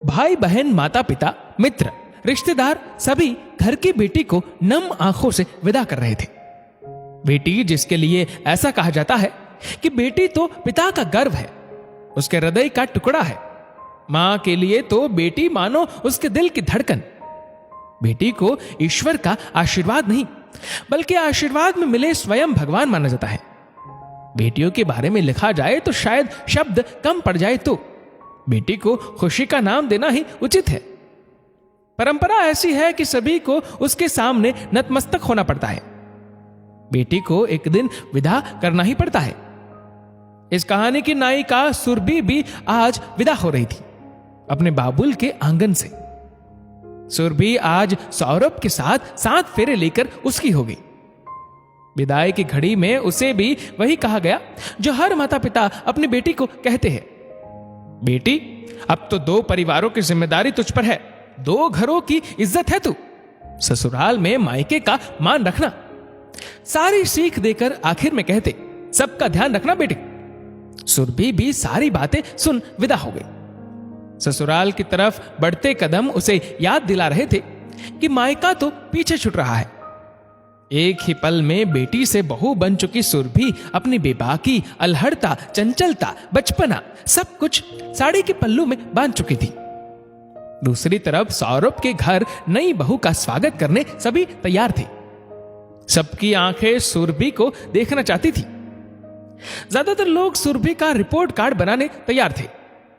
भाई बहन, माता पिता, मित्र, रिश्तेदार सभी घर की बेटी को नम आंखों से विदा कर रहे थे। बेटी, जिसके लिए ऐसा कहा जाता है कि बेटी तो पिता का गर्व है, उसके हृदय का टुकड़ा है। मां के लिए तो बेटी मानो उसके दिल की धड़कन। बेटी को ईश्वर का आशीर्वाद नहीं, बल्कि आशीर्वाद में मिले स्वयं भगवान माना जाता है। बेटियों के बारे में लिखा जाए तो शायद शब्द कम पड़ जाए, तो बेटी को खुशी का नाम देना ही उचित है। परंपरा ऐसी है कि सभी को उसके सामने नतमस्तक होना पड़ता है। बेटी को एक दिन विदा करना ही पड़ता है। इस कहानी की नायिका सुरभि भी आज विदा हो रही थी अपने बाबुल के आंगन से। सुरभि आज सौरभ के साथ 7 फेरे लेकर उसकी हो गई। विदाई की घड़ी में उसे भी वही कहा गया जो हर माता पिता अपनी बेटी को कहते हैं, बेटी, अब तो 2 परिवारों की जिम्मेदारी तुझ पर है, 2 घरों की इज्जत है तू, ससुराल में मायके का मान रखना। सारी सीख देकर आखिर में कहते, सबका ध्यान रखना बेटी। सुरभि भी सारी बातें सुन विदा हो गई। ससुराल की तरफ बढ़ते कदम उसे याद दिला रहे थे कि मायका तो पीछे छूट रहा है। एक ही पल में बेटी से बहू बन चुकी सुरभि अपनी बेबाकी, अलहड़ता, चंचलता, बचपना सब कुछ साड़ी के पल्लू में बांध चुकी थी। दूसरी तरफ सौरभ के घर नई बहू का स्वागत करने सभी तैयार थे। सबकी आंखें सुरभि को देखना चाहती थी। ज्यादातर लोग सुरभि का रिपोर्ट कार्ड बनाने तैयार थे।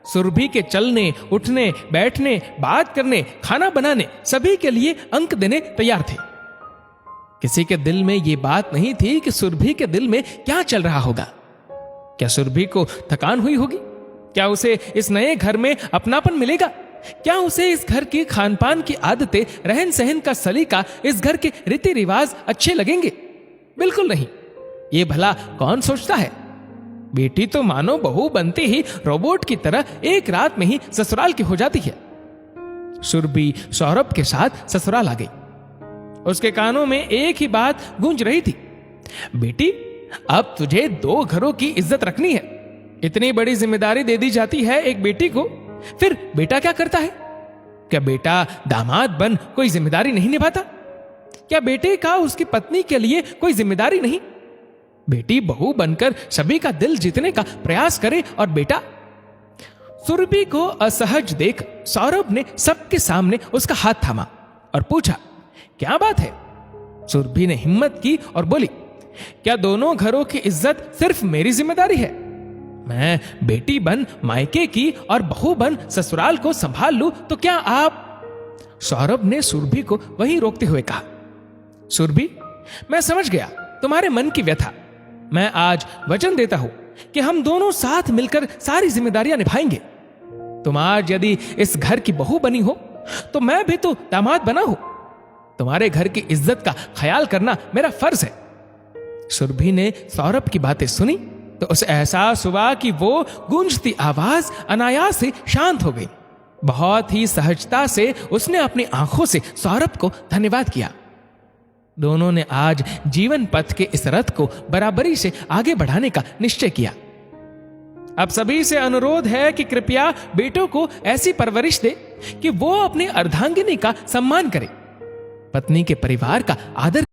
सुरभि के चलने, उठने, बैठने, बात करने, खाना बनाने सभी के लिए अंक देने तैयार थे। किसी के दिल में यह बात नहीं थी कि सुरभि के दिल में क्या चल रहा होगा। क्या सुरभि को थकान हुई होगी? क्या उसे इस नए घर में अपनापन मिलेगा? क्या उसे इस घर की खानपान की आदतें, रहन सहन का सलीका, इस घर के रीति रिवाज अच्छे लगेंगे? बिल्कुल नहीं। ये भला कौन सोचता है? बेटी तो मानो बहू बनते ही रोबोट की तरह एक रात में ही ससुराल की हो जाती है। सुरभि सौरभ के साथ ससुराल आ गई। उसके कानों में एक ही बात गूंज रही थी, बेटी, अब तुझे 2 घरों की इज्जत रखनी है। इतनी बड़ी जिम्मेदारी दे दी जाती है एक बेटी को, फिर बेटा क्या करता है? क्या बेटा दामाद बन कोई जिम्मेदारी नहीं निभाता? क्या बेटे का उसकी पत्नी के लिए कोई जिम्मेदारी नहीं? बेटी बहू बनकर सभी का दिल जीतने का प्रयास करे, और बेटा। सुरभि को असहज देख सौरभ ने सबके सामने उसका हाथ थामा और पूछा, क्या बात है? सुरभि ने हिम्मत की और बोली, क्या दोनों घरों की इज्जत सिर्फ मेरी जिम्मेदारी है? मैं बेटी बन मायके की और बहू बन ससुराल को संभाल लूं तो क्या आप? सौरभ ने सुरभि को वहीं रोकते हुए कहा, सुरभि, मैं समझ गया तुम्हारे मन की व्यथा। मैं आज वचन देता हूं कि हम दोनों साथ मिलकर सारी जिम्मेदारियां निभाएंगे। तुम आज यदि इस घर की बहू बनी हो तो मैं भी तो दामाद बना हूं। तुम्हारे घर की इज्जत का ख्याल करना मेरा फर्ज है। सुरभि ने सौरभ की बातें सुनी तो उसे एहसास हुआ कि वो गूंजती आवाज अनायास से शांत हो गई। बहुत ही सहजता से उसने अपनी आंखों से सौरभ को धन्यवाद किया। दोनों ने आज जीवन पथ के इस रथ को बराबरी से आगे बढ़ाने का निश्चय किया। अब सभी से अनुरोध है कि कृपया बेटों को ऐसी परवरिश दे कि वो अपनी अर्धांगिनी का सम्मान करे, पत्नी के परिवार का आदर